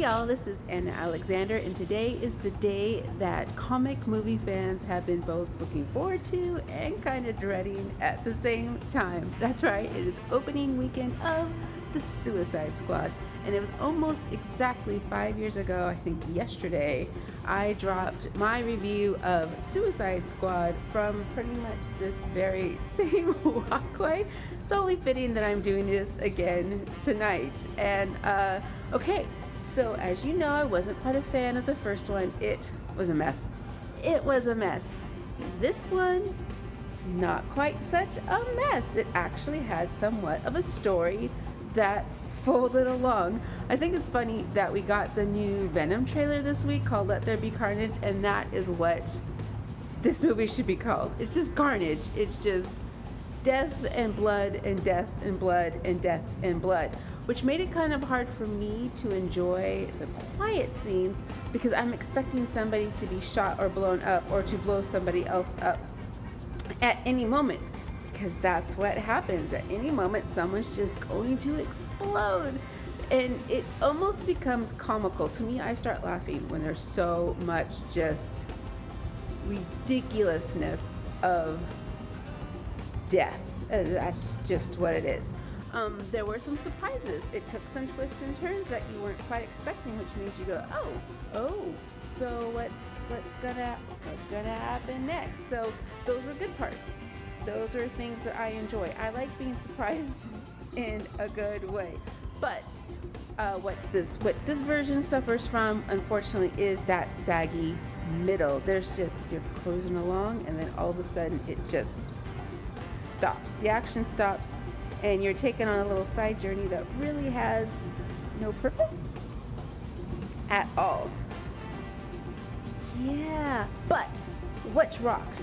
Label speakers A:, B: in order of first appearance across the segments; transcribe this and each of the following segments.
A: y'all, this is Anna Alexander, and today is the day that comic movie fans have been both looking forward to and kind of dreading at the same time. That's right, it is opening weekend of The Suicide Squad, and it was almost exactly 5 years ago, I think yesterday, I dropped my review of Suicide Squad from pretty much this very same walkway. It's only fitting that I'm doing this again tonight. And okay, so as you know, I wasn't quite a fan of the first one. It was a mess. It was a mess. This one, not quite such a mess. It actually had somewhat of a story that folded along. I think it's funny that we got the new Venom trailer this week called Let There Be Carnage, and that is what this movie should be called. It's just carnage. It's just death and blood and death and blood and death and blood, which made it kind of hard for me to enjoy the quiet scenes because I'm expecting somebody to be shot or blown up or to blow somebody else up at any moment, because that's what happens. At any moment someone's just going to explode, and it almost becomes comical to me. I start laughing when there's so much just ridiculousness of death. That's just what it is. There were some surprises. It took some twists and turns that you weren't quite expecting, which made you go, oh, so what's gonna happen next? So those were good parts. Those are things that I enjoy. I like being surprised in a good way. But what this version suffers from, unfortunately, is that saggy middle. There's just, you're cruising along, and then all of a sudden it just stops. The action stops, and you're taken on a little side journey that really has no purpose at all. Yeah, but what's rocked?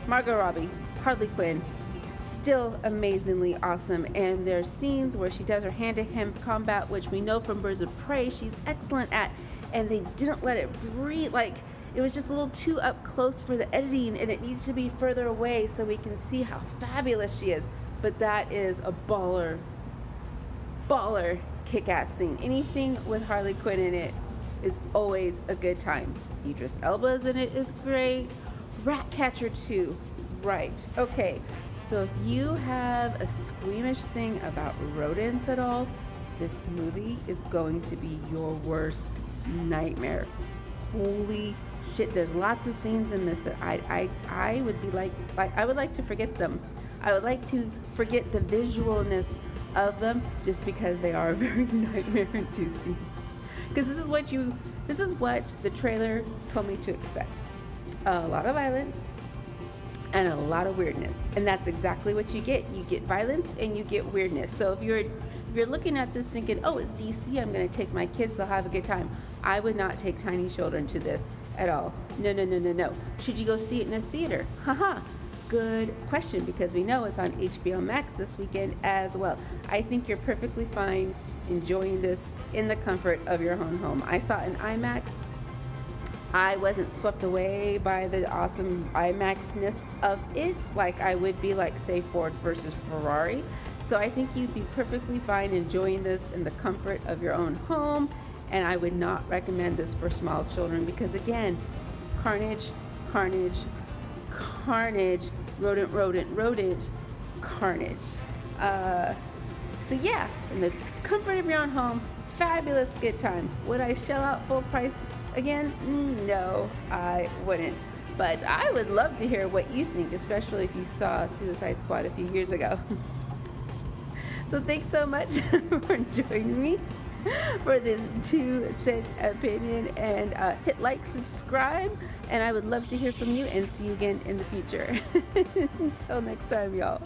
A: Margot Robbie, Harley Quinn, still amazingly awesome, and there's scenes where she does her hand-to-hand combat, which we know from Birds of Prey she's excellent at, and they didn't let it breathe. Like, it was just a little too up close for the editing, and it needs to be further away so we can see how fabulous she is. But that is a baller kick-ass scene. Anything with Harley Quinn in it is always a good time. Idris Elba's in it is great. Ratcatcher 2, right. Okay, so if you have a squeamish thing about rodents at all, this movie is going to be your worst nightmare. Holy shit, there's lots of scenes in this that I would be like I would like to forget them. I would like to forget the visualness of them, just because they are very nightmare-inducing. Because this is what the trailer told me to expect. A lot of violence and a lot of weirdness, and that's exactly what you get. You get violence and you get weirdness. So if you're looking at this thinking, oh, it's DC, I'm going to take my kids, they'll have a good time, I would not take tiny children to this at all. No. Should you go see it in a theater? Haha. Good question, because we know it's on HBO Max this weekend as well. I think you're perfectly fine enjoying this in the comfort of your own home. I saw it in IMAX. I wasn't swept away by the awesome IMAX-ness of it like I would be, like, say, Ford versus Ferrari. So I think you'd be perfectly fine enjoying this in the comfort of your own home, and I would not recommend this for small children because, again, carnage, rodent, carnage. So yeah, in the comfort of your own home, fabulous good time. Would I shell out full price again? No, I wouldn't. But I would love to hear what you think, especially if you saw Suicide Squad a few years ago. So thanks so much for joining me for this 2-cent opinion, and hit like, subscribe, and I would love to hear from you and see you again in the future. Until next time, y'all.